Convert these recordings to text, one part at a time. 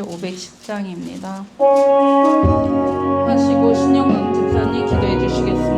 510장입니다. 하시고 신영광 집사님 기도해 주시겠습니다.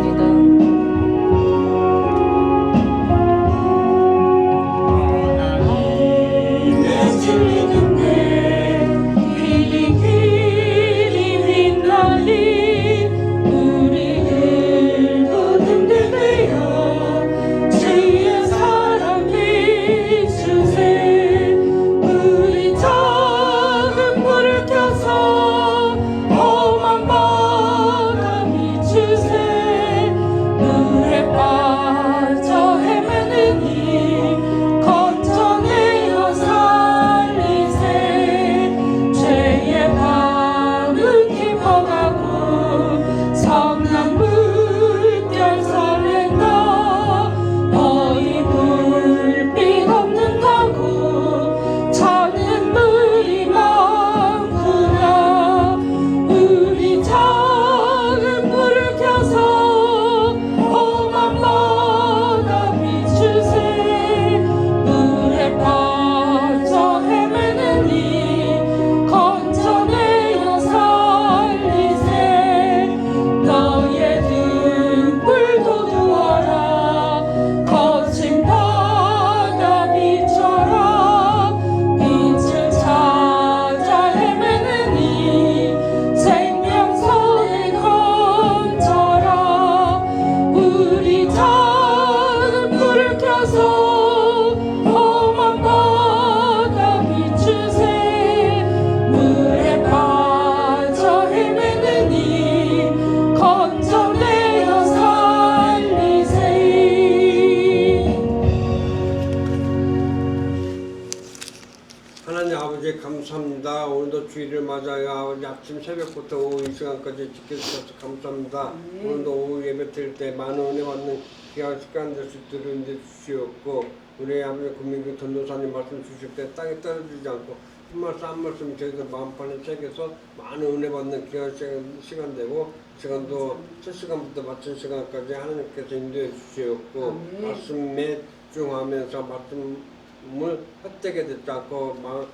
감사합니다. 오늘도 주일을 맞아요. 아침 새벽부터 오후 이 시간까지 지켜주셔서 감사합니다. 오늘도 오후 예배 드릴 때 많은 은혜 받는 귀한 시간 될 수 있도록 인도해 주시옵고, 우리 아버지 국민교 전도사님 말씀 주실 때 땅에 떨어지지 않고 한 말씀 한 말씀 저희들 마음판에 새겨서 많은 은혜 받는 귀한 시간 되고, 시간도 첫 시간부터 마친 시간까지 하나님께서 인도해 주시옵고, 말씀에 집중하면서 말씀을 헛되게 듣지 않고 한 말씀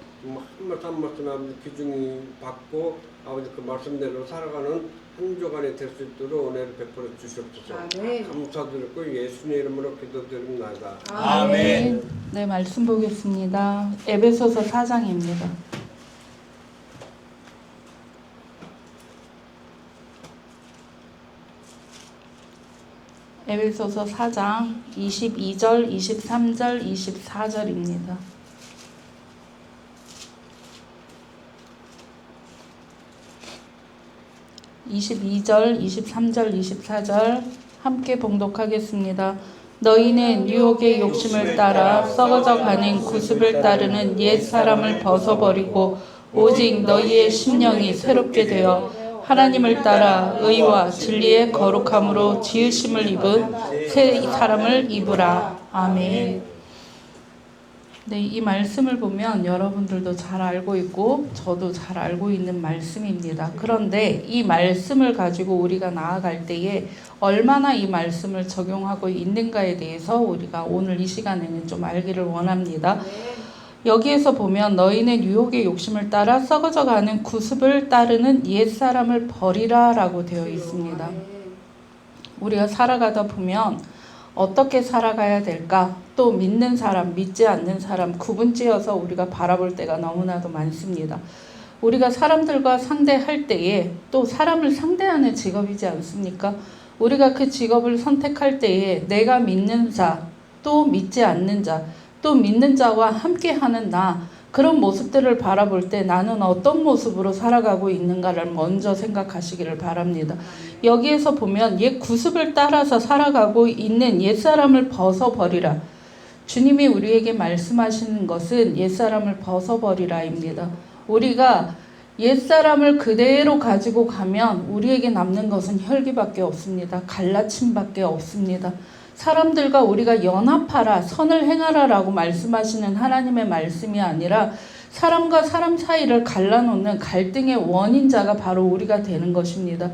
한 말씀 아버지 귀중히 받고 아버지 그 말씀대로 살아가는 한 조간이 될 수 있도록 은혜를 베풀어 주시옵소서. 감사드리고 예수님 이름으로 기도드립니다. 아멘. 네, 말씀 보겠습니다. 에베소서 4장입니다. 에베소서 4장 22절, 23절, 24절입니다. 22절, 23절, 24절 함께 봉독하겠습니다. 너희는 유혹의 욕심을 따라 썩어져 가는 구습을 따르는 옛 사람을 벗어버리고 오직 너희의 심령이 새롭게 되어 하나님을 따라 의와 진리의 거룩함으로 지으심을 입은 새 사람을 입으라. 아멘. 네, 이 말씀을 보면 여러분들도 잘 알고 있고 저도 잘 알고 있는 말씀입니다. 그런데 이 말씀을 가지고 우리가 나아갈 때에 얼마나 이 말씀을 적용하고 있는가에 대해서 우리가 오늘 이 시간에는 좀 알기를 원합니다. 여기에서 보면 너희는 유혹의 욕심을 따라 썩어져 가는 구습을 따르는 옛사람을 버리라 라고 되어 있습니다. 우리가 살아가다 보면 어떻게 살아가야 될까? 또 믿는 사람, 믿지 않는 사람 구분지어서 우리가 바라볼 때가 너무나도 많습니다. 우리가 사람들과 상대할 때에 또 사람을 상대하는 직업이지 않습니까? 우리가 그 직업을 선택할 때에 내가 믿는 자, 또 믿지 않는 자, 또 믿는 자와 함께하는 나, 그런 모습들을 바라볼 때 나는 어떤 모습으로 살아가고 있는가를 먼저 생각하시기를 바랍니다. 여기에서 보면 옛 구습을 따라서 살아가고 있는 옛사람을 벗어버리라. 주님이 우리에게 말씀하시는 것은 옛사람을 벗어버리라입니다. 우리가 옛사람을 그대로 가지고 가면 우리에게 남는 것은 혈기밖에 없습니다. 갈라침밖에 없습니다. 사람들과 우리가 연합하라, 선을 행하라 라고 말씀하시는 하나님의 말씀이 아니라 사람과 사람 사이를 갈라놓는 갈등의 원인자가 바로 우리가 되는 것입니다.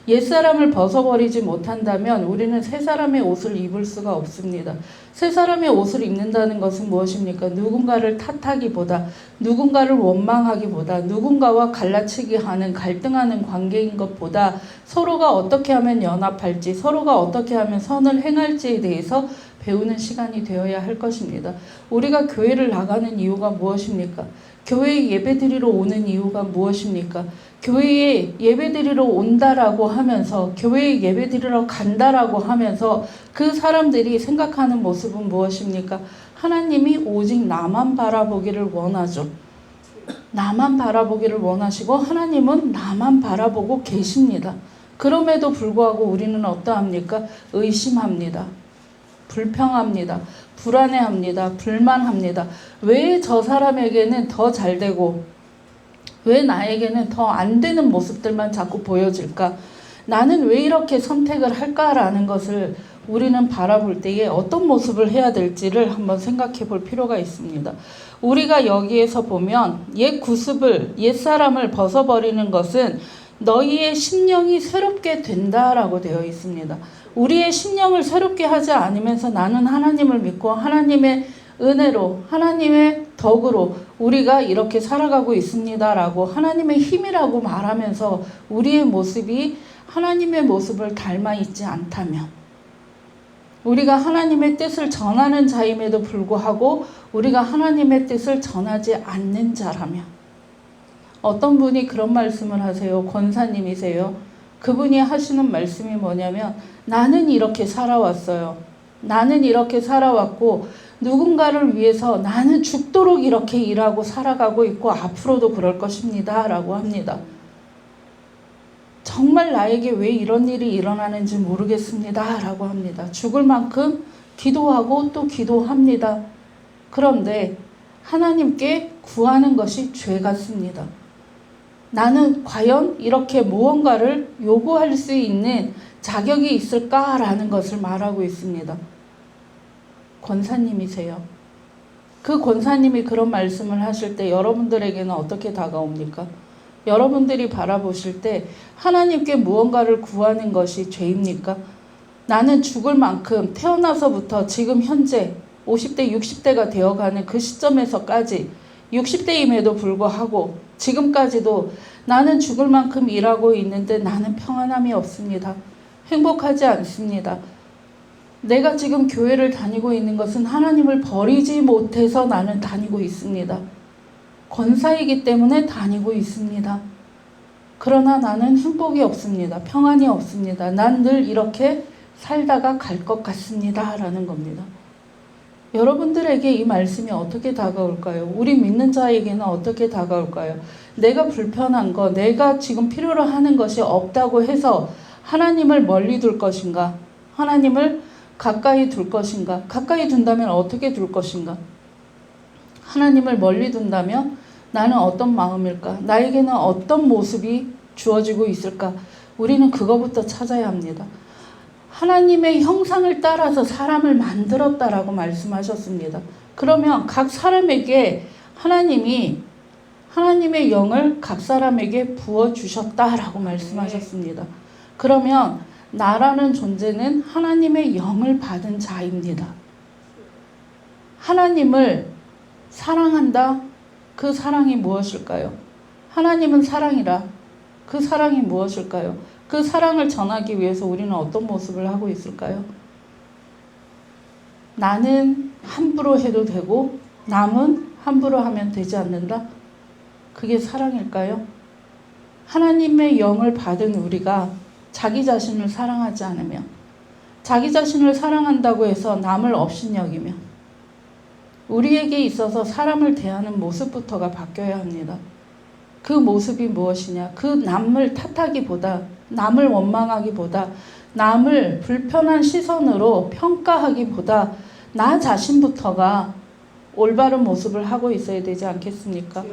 옛사람을 벗어버리지 못한다면 우리는 새 사람의 옷을 입을 수가 없습니다. 새 사람의 옷을 입는다는 것은 무엇입니까? 누군가를 탓하기보다, 누군가를 원망하기보다, 누군가와 갈라치기 하는, 갈등하는 관계인 것보다 서로가 어떻게 하면 연합할지, 서로가 어떻게 하면 선을 행할지에 대해서 배우는 시간이 되어야 할 것입니다. 우리가 교회를 나가는 이유가 무엇입니까? 교회에 예배드리러 오는 이유가 무엇입니까? 교회에 예배드리러 온다라고 하면서, 교회에 예배드리러 간다라고 하면서 그 사람들이 생각하는 모습은 무엇입니까? 하나님이 오직 나만 바라보기를 원하죠. 나만 바라보기를 원하시고 하나님은 나만 바라보고 계십니다. 그럼에도 불구하고 우리는 어떠합니까? 의심합니다. 불평합니다. 불안해합니다. 불만합니다. 왜 저 사람에게는 더 잘 되고 왜 나에게는 더 안 되는 모습들만 자꾸 보여질까? 나는 왜 이렇게 선택을 할까라는 것을 우리는 바라볼 때에 어떤 모습을 해야 될지를 한번 생각해 볼 필요가 있습니다. 우리가 여기에서 보면 옛 사람을 벗어버리는 것은 너희의 심령이 새롭게 된다라고 되어 있습니다. 우리의 심령을 새롭게 하지 않으면서 나는 하나님을 믿고 하나님의 은혜로, 하나님의 덕으로 우리가 이렇게 살아가고 있습니다라고 하나님의 힘이라고 말하면서 우리의 모습이 하나님의 모습을 닮아 있지 않다면, 우리가 하나님의 뜻을 전하는 자임에도 불구하고 우리가 하나님의 뜻을 전하지 않는 자라면, 어떤 분이 그런 말씀을 하세요. 권사님이세요. 그분이 하시는 말씀이 뭐냐면, 나는 이렇게 살아왔어요. 나는 이렇게 살아왔고 누군가를 위해서 나는 죽도록 이렇게 일하고 살아가고 있고 앞으로도 그럴 것입니다 라고 합니다. 정말 나에게 왜 이런 일이 일어나는지 모르겠습니다 라고 합니다. 죽을 만큼 기도하고 또 기도합니다. 그런데 하나님께 구하는 것이 죄 같습니다. 나는 과연 이렇게 무언가를 요구할 수 있는 자격이 있을까라는 것을 말하고 있습니다. 권사님이세요. 그 권사님이 그런 말씀을 하실 때 여러분들에게는 어떻게 다가옵니까? 여러분들이 바라보실 때 하나님께 무언가를 구하는 것이 죄입니까? 나는 죽을 만큼 태어나서부터 지금 현재 50대, 60대가 되어가는 그 시점에서까지 60대임에도 불구하고 지금까지도 나는 죽을 만큼 일하고 있는데 나는 평안함이 없습니다. 행복하지 않습니다. 내가 지금 교회를 다니고 있는 것은 하나님을 버리지 못해서 나는 다니고 있습니다. 권사이기 때문에 다니고 있습니다. 그러나 나는 행복이 없습니다. 평안이 없습니다. 난 늘 이렇게 살다가 갈 것 같습니다. 라는 겁니다. 여러분들에게 이 말씀이 어떻게 다가올까요? 우리 믿는 자에게는 어떻게 다가올까요? 내가 불편한 거, 내가 지금 필요로 하는 것이 없다고 해서 하나님을 멀리 둘 것인가? 하나님을 가까이 둘 것인가? 가까이 둔다면 어떻게 둘 것인가? 하나님을 멀리 둔다면 나는 어떤 마음일까? 나에게는 어떤 모습이 주어지고 있을까? 우리는 그거부터 찾아야 합니다. 하나님의 형상을 따라서 사람을 만들었다라고 말씀하셨습니다. 그러면 각 사람에게 하나님이 하나님의 영을 각 사람에게 부어주셨다라고 말씀하셨습니다. 그러면 나라는 존재는 하나님의 영을 받은 자입니다. 하나님을 사랑한다? 그 사랑이 무엇일까요? 하나님은 사랑이라. 그 사랑이 무엇일까요? 그 사랑을 전하기 위해서 우리는 어떤 모습을 하고 있을까요? 나는 함부로 해도 되고 남은 함부로 하면 되지 않는다? 그게 사랑일까요? 하나님의 영을 받은 우리가 자기 자신을 사랑하지 않으며, 자기 자신을 사랑한다고 해서 남을 업신여기며, 우리에게 있어서 사람을 대하는 모습부터가 바뀌어야 합니다. 그 모습이 무엇이냐? 그 남을 탓하기보다, 남을 원망하기보다, 남을 불편한 시선으로 평가하기보다 나 자신부터가 올바른 모습을 하고 있어야 되지 않겠습니까?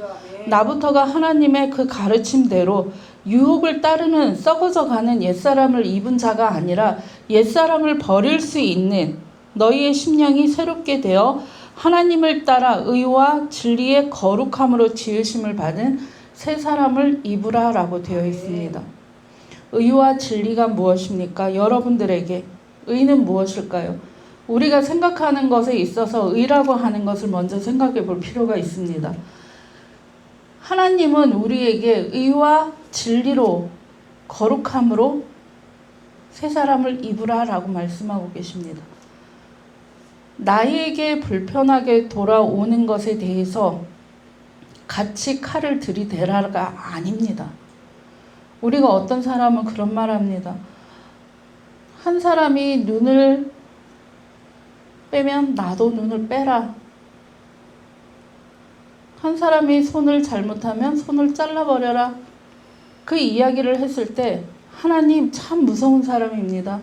나부터가 하나님의 그 가르침대로 유혹을 따르는 썩어져가는 옛사람을 입은 자가 아니라 옛사람을 버릴 수 있는 너희의 심령이 새롭게 되어 하나님을 따라 의와 진리의 거룩함으로 지으심을 받은 새 사람을 입으라 라고 되어 있습니다. 의와 진리가 무엇입니까? 여러분들에게 의는 무엇일까요? 우리가 생각하는 것에 있어서 의라고 하는 것을 먼저 생각해 볼 필요가 있습니다. 하나님은 우리에게 의와 진리로 거룩함으로 새 사람을 입으라 라고 말씀하고 계십니다. 나에게 불편하게 돌아오는 것에 대해서 같이 칼을 들이대라가 아닙니다. 우리가 어떤 사람은 그런 말 합니다. 한 사람이 눈을 빼면 나도 눈을 빼라. 한 사람이 손을 잘못하면 손을 잘라버려라. 그 이야기를 했을 때 하나님 참 무서운 사람입니다.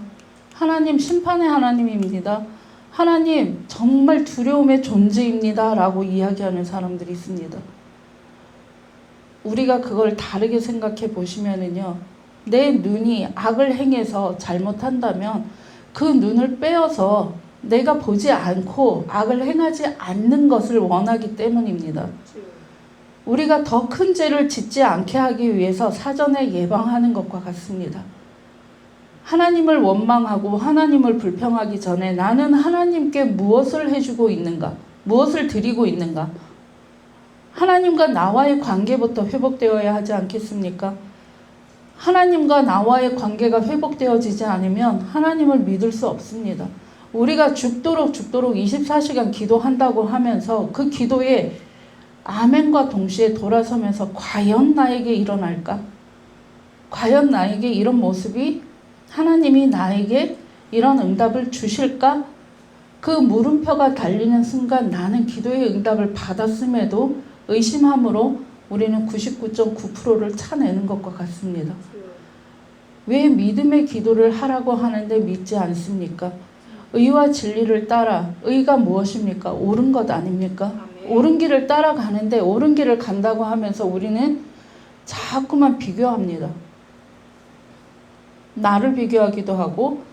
하나님 심판의 하나님입니다. 하나님 정말 두려움의 존재입니다. 라고 이야기하는 사람들이 있습니다. 우리가 그걸 다르게 생각해 보시면은요. 내 눈이 악을 행해서 잘못한다면 그 눈을 빼어서 내가 보지 않고 악을 행하지 않는 것을 원하기 때문입니다. 우리가 더 큰 죄를 짓지 않게 하기 위해서 사전에 예방하는 것과 같습니다. 하나님을 원망하고 하나님을 불평하기 전에 나는 하나님께 무엇을 해주고 있는가? 무엇을 드리고 있는가? 하나님과 나와의 관계부터 회복되어야 하지 않겠습니까? 하나님과 나와의 관계가 회복되어지지 않으면 하나님을 믿을 수 없습니다. 우리가 죽도록 24시간 기도한다고 하면서 그 기도에 아멘과 동시에 돌아서면서 과연 나에게 일어날까? 과연 나에게 이런 모습이 하나님이 나에게 이런 응답을 주실까? 그 물음표가 달리는 순간 나는 기도의 응답을 받았음에도 의심함으로 우리는 99.9%를 차내는 것과 같습니다. 왜 믿음의 기도를 하라고 하는데 믿지 않습니까? 의와 진리를 따라. 의가 무엇입니까? 옳은 것 아닙니까? 옳은 길을 따라가는데 옳은 길을 간다고 하면서 우리는 자꾸만 비교합니다. 나를 비교하기도 하고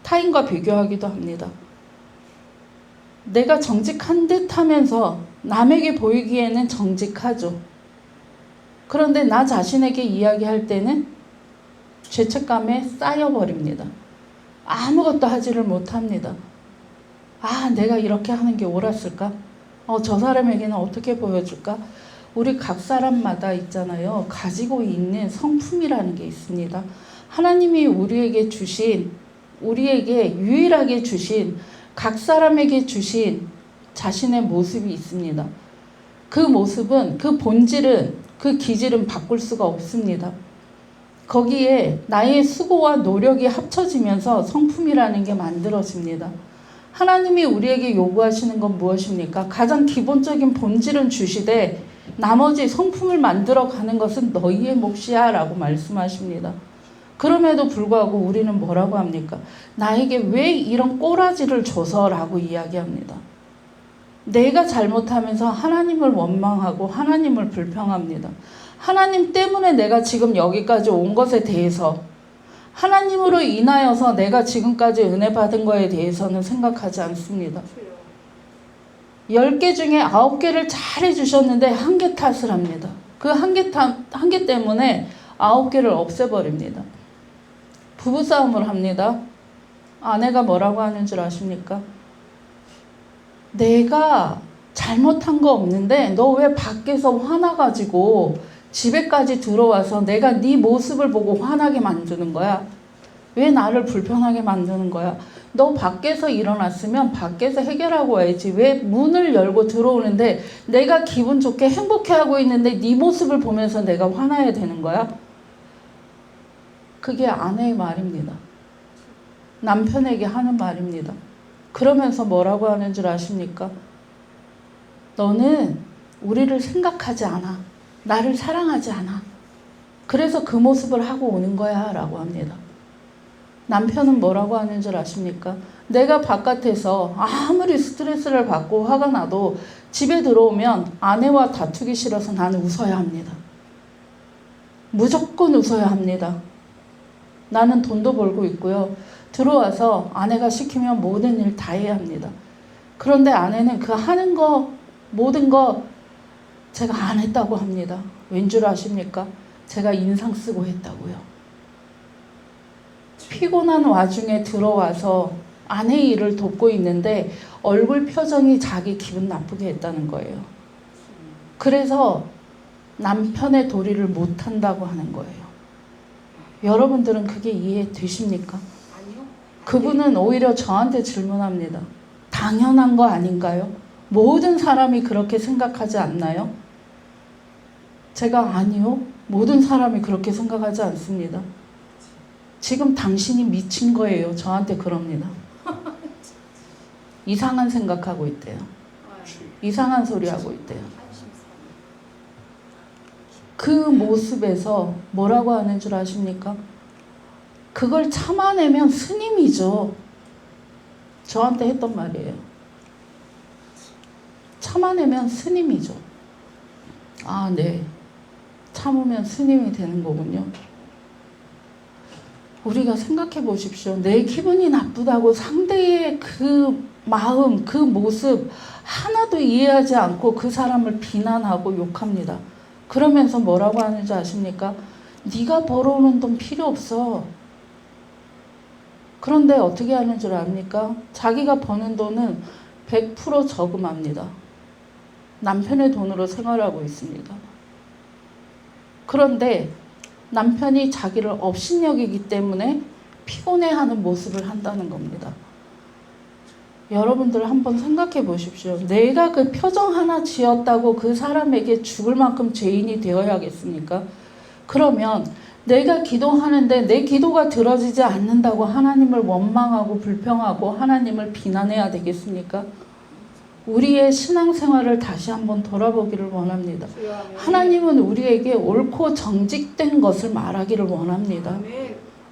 타인과 비교하기도 합니다. 내가 정직한 듯 하면서 남에게 보이기에는 정직하죠. 그런데 나 자신에게 이야기할 때는 죄책감에 쌓여버립니다. 아무것도 하지를 못합니다. 아, 내가 이렇게 하는 게 옳았을까? 저 사람에게는 어떻게 보여줄까? 우리 각 사람마다 있잖아요. 가지고 있는 성품이라는 게 있습니다. 하나님이 우리에게 유일하게 주신 각 사람에게 주신 자신의 모습이 있습니다. 그 모습은, 그 본질은, 그 기질은 바꿀 수가 없습니다. 거기에 나의 수고와 노력이 합쳐지면서 성품이라는 게 만들어집니다. 하나님이 우리에게 요구하시는 건 무엇입니까? 가장 기본적인 본질은 주시되 나머지 성품을 만들어가는 것은 너희의 몫이야 라고 말씀하십니다. 그럼에도 불구하고 우리는 뭐라고 합니까? 나에게 왜 이런 꼬라지를 줘서 라고 이야기합니다. 내가 잘못하면서 하나님을 원망하고 하나님을 불평합니다. 하나님 때문에 내가 지금 여기까지 온 것에 대해서, 하나님으로 인하여서 내가 지금까지 은혜 받은 거에 대해서는 생각하지 않습니다. 10개 중에 9개를 잘 해주셨는데 1개 탓을 합니다. 그 1개 때문에 9개를 없애버립니다. 부부싸움을 합니다. 아내가 뭐라고 하는 줄 아십니까? 내가 잘못한 거 없는데 너 왜 밖에서 화나가지고 집에까지 들어와서 내가 네 모습을 보고 화나게 만드는 거야? 왜 나를 불편하게 만드는 거야? 너 밖에서 일어났으면 밖에서 해결하고 와야지. 왜 문을 열고 들어오는데 내가 기분 좋게 행복해하고 있는데 네 모습을 보면서 내가 화나야 되는 거야? 그게 아내의 말입니다. 남편에게 하는 말입니다. 그러면서 뭐라고 하는 줄 아십니까? 너는 우리를 생각하지 않아. 나를 사랑하지 않아. 그래서 그 모습을 하고 오는 거야 라고 합니다. 남편은 뭐라고 하는 줄 아십니까? 내가 바깥에서 아무리 스트레스를 받고 화가 나도 집에 들어오면 아내와 다투기 싫어서 나는 웃어야 합니다. 무조건 웃어야 합니다. 나는 돈도 벌고 있고요. 들어와서 아내가 시키면 모든 일 다 해야 합니다. 그런데 아내는 그 하는 거 모든 거 제가 안 했다고 합니다. 왠 줄 아십니까? 제가 인상 쓰고 했다고요. 피곤한 와중에 들어와서 아내의 일을 돕고 있는데 얼굴 표정이 자기 기분 나쁘게 했다는 거예요. 그래서 남편의 도리를 못한다고 하는 거예요. 여러분들은 그게 이해되십니까? 아니요. 그분은 오히려 저한테 질문합니다. 당연한 거 아닌가요? 모든 사람이 그렇게 생각하지 않나요? 제가 아니요. 모든 사람이 그렇게 생각하지 않습니다. 지금 당신이 미친 거예요. 저한테 그럽니다. 이상한 생각하고 있대요. 이상한 소리 하고 있대요. 그 모습에서 뭐라고 하는 줄 아십니까? 그걸 참아내면 스님이죠. 저한테 했던 말이에요. 참아내면 스님이죠. 아, 네. 참으면 스님이 되는 거군요. 우리가 생각해 보십시오. 내 기분이 나쁘다고 상대의 그 마음, 그 모습 하나도 이해하지 않고 그 사람을 비난하고 욕합니다. 그러면서 뭐라고 하는지 아십니까? 네가 벌어오는 돈 필요 없어. 그런데 어떻게 하는 줄 압니까? 자기가 버는 돈은 100% 저금합니다. 남편의 돈으로 생활하고 있습니다. 그런데 남편이 자기를 업신여기기 때문에 피곤해하는 모습을 한다는 겁니다. 여러분들 한번 생각해 보십시오. 내가 그 표정 하나 지었다고 그 사람에게 죽을 만큼 죄인이 되어야겠습니까? 그러면 내가 기도하는데 내 기도가 들어지지 않는다고 하나님을 원망하고 불평하고 하나님을 비난해야 되겠습니까? 우리의 신앙생활을 다시 한번 돌아보기를 원합니다. 하나님은 우리에게 옳고 정직된 것을 말하기를 원합니다.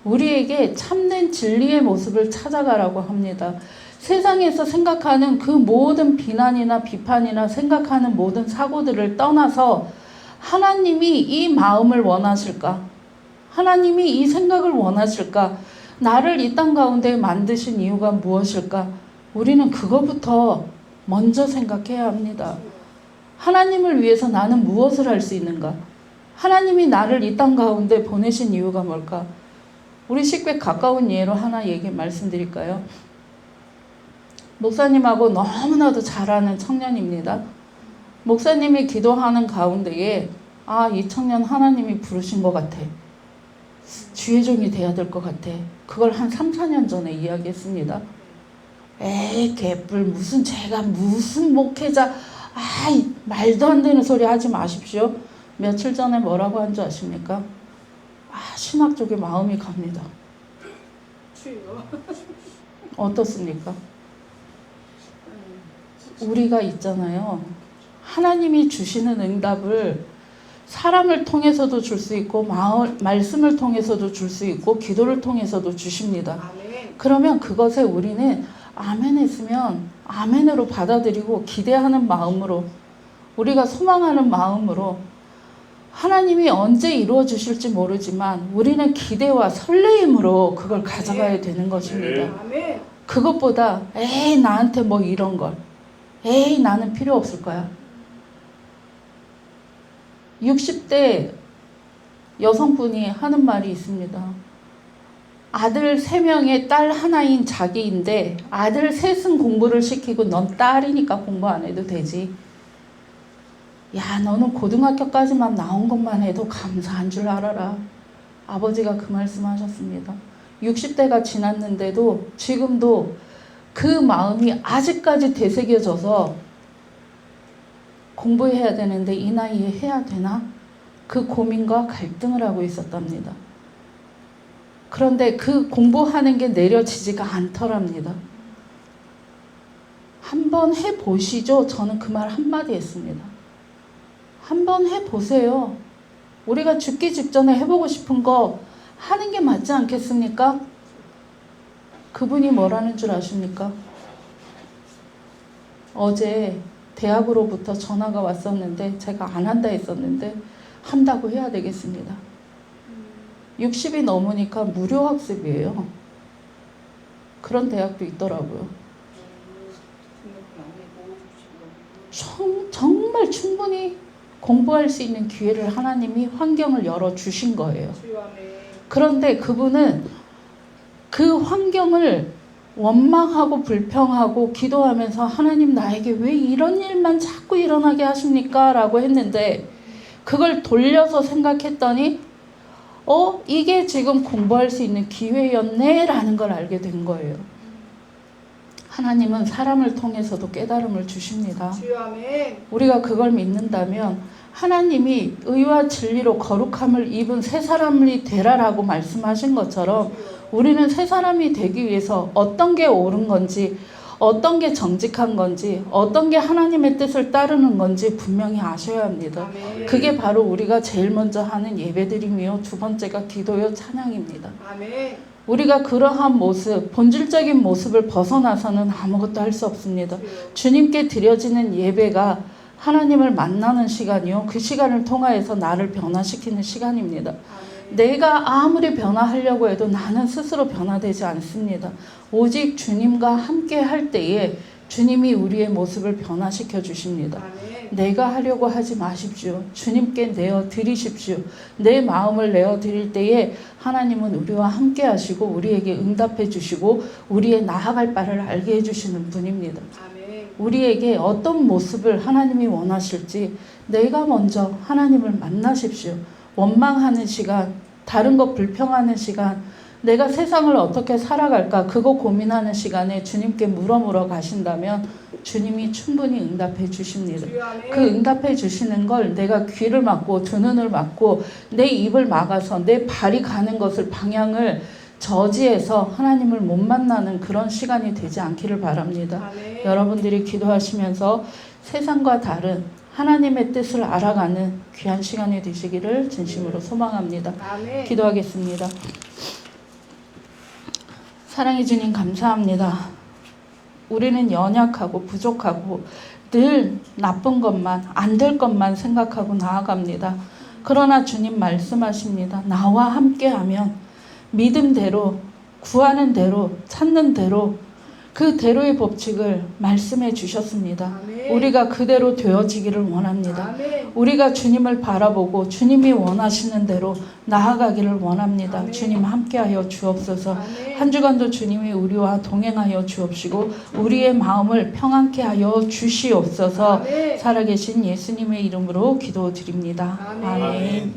우리에게 참된 진리의 모습을 찾아가라고 합니다. 세상에서 생각하는 그 모든 비난이나 비판이나 생각하는 모든 사고들을 떠나서 하나님이 이 마음을 원하실까? 하나님이 이 생각을 원하실까? 나를 이 땅 가운데 만드신 이유가 무엇일까? 우리는 그거부터 먼저 생각해야 합니다. 하나님을 위해서 나는 무엇을 할 수 있는가? 하나님이 나를 이 땅 가운데 보내신 이유가 뭘까? 우리 식구에 가까운 예로 하나 말씀드릴까요? 목사님하고 너무나도 잘 아는 청년입니다. 목사님이 기도하는 가운데에 이 청년 하나님이 부르신 것 같아. 주의 종이 돼야 될 것 같아. 그걸 한 3, 4년 전에 이야기했습니다. 에이 개뿔 무슨 제가 무슨 목회자 말도 안 되는 소리 하지 마십시오. 며칠 전에 뭐라고 한 줄 아십니까? 신학 쪽에 마음이 갑니다. 어떻습니까? 우리가 있잖아요. 하나님이 주시는 응답을 사람을 통해서도 줄 수 있고 말씀을 통해서도 줄 수 있고 기도를 통해서도 주십니다. 그러면 그것에 우리는 아멘 했으면 아멘으로 받아들이고 기대하는 마음으로 우리가 소망하는 마음으로 하나님이 언제 이루어 주실지 모르지만 우리는 기대와 설레임으로 그걸 가져가야 되는 것입니다. 그것보다 에이 나한테 뭐 이런 걸 에이 나는 필요 없을 거야. 60대 여성분이 하는 말이 있습니다. 아들 3명에 딸 하나인 자기인데 아들 셋은 공부를 시키고 넌 딸이니까 공부 안 해도 되지. 야 너는 고등학교까지만 나온 것만 해도 감사한 줄 알아라. 아버지가 그 말씀하셨습니다. 60대가 지났는데도 지금도 그 마음이 아직까지 되새겨져서 공부해야 되는데 이 나이에 해야 되나? 그 고민과 갈등을 하고 있었답니다. 그런데 그 공부하는 게 내려지지가 않더랍니다. 한번 해보시죠. 저는 그 말 한마디 했습니다. 한번 해보세요. 우리가 죽기 직전에 해보고 싶은 거 하는 게 맞지 않겠습니까? 그분이 뭐라는 줄 아십니까? 어제 대학으로부터 전화가 왔었는데 제가 안 한다 했었는데 한다고 해야 되겠습니다. 60이 넘으니까 무료 학습이에요. 그런 대학도 있더라고요. 정말 충분히 공부할 수 있는 기회를 하나님이 환경을 열어주신 거예요. 그런데 그분은 그 환경을 원망하고 불평하고 기도하면서 하나님 나에게 왜 이런 일만 자꾸 일어나게 하십니까? 라고 했는데 그걸 돌려서 생각했더니 이게 지금 공부할 수 있는 기회였네 라는 걸 알게 된 거예요. 하나님은 사람을 통해서도 깨달음을 주십니다. 우리가 그걸 믿는다면 하나님이 의와 진리로 거룩함을 입은 새 사람이 되라라고 말씀하신 것처럼 우리는 새 사람이 되기 위해서 어떤 게 옳은 건지, 어떤 게 정직한 건지, 어떤 게 하나님의 뜻을 따르는 건지 분명히 아셔야 합니다. 아멘. 그게 바로 우리가 제일 먼저 하는 예배드림이요, 두 번째가 기도요, 찬양입니다. 아멘. 우리가 그러한 모습, 본질적인 모습을 벗어나서는 아무것도 할 수 없습니다. 주님께 드려지는 예배가 하나님을 만나는 시간이요, 그 시간을 통하여서 나를 변화시키는 시간입니다. 내가 아무리 변화하려고 해도 나는 스스로 변화되지 않습니다. 오직 주님과 함께 할 때에 주님이 우리의 모습을 변화시켜 주십니다. 아멘. 내가 하려고 하지 마십시오. 주님께 내어 드리십시오. 내 마음을 내어 드릴 때에 하나님은 우리와 함께 하시고 우리에게 응답해 주시고 우리의 나아갈 바를 알게 해 주시는 분입니다. 아멘. 우리에게 어떤 모습을 하나님이 원하실지 내가 먼저 하나님을 만나십시오. 원망하는 시간, 다른 것 불평하는 시간, 내가 세상을 어떻게 살아갈까 그거 고민하는 시간에 주님께 물어 가신다면 주님이 충분히 응답해 주십니다. 그 응답해 주시는 걸 내가 귀를 막고 두 눈을 막고 내 입을 막아서 내 발이 가는 것을 방향을 저지해서 하나님을 못 만나는 그런 시간이 되지 않기를 바랍니다. 아멘. 여러분들이 기도하시면서 세상과 다른 하나님의 뜻을 알아가는 귀한 시간이 되시기를 진심으로 소망합니다. 아멘. 기도하겠습니다. 사랑해 주님 감사합니다. 우리는 연약하고 부족하고 늘 나쁜 것만, 안 될 것만 생각하고 나아갑니다. 그러나 주님 말씀하십니다. 나와 함께하면 믿음대로, 구하는 대로, 찾는 대로 그 대로의 법칙을 말씀해 주셨습니다. 아멘. 우리가 그대로 되어지기를 원합니다. 아멘. 우리가 주님을 바라보고 주님이 원하시는 대로 나아가기를 원합니다. 아멘. 주님 함께하여 주옵소서. 아멘. 한 주간도 주님이 우리와 동행하여 주옵시고 우리의 마음을 평안케 하여 주시옵소서. 아멘. 살아계신 예수님의 이름으로 기도드립니다. 아멘. 아멘.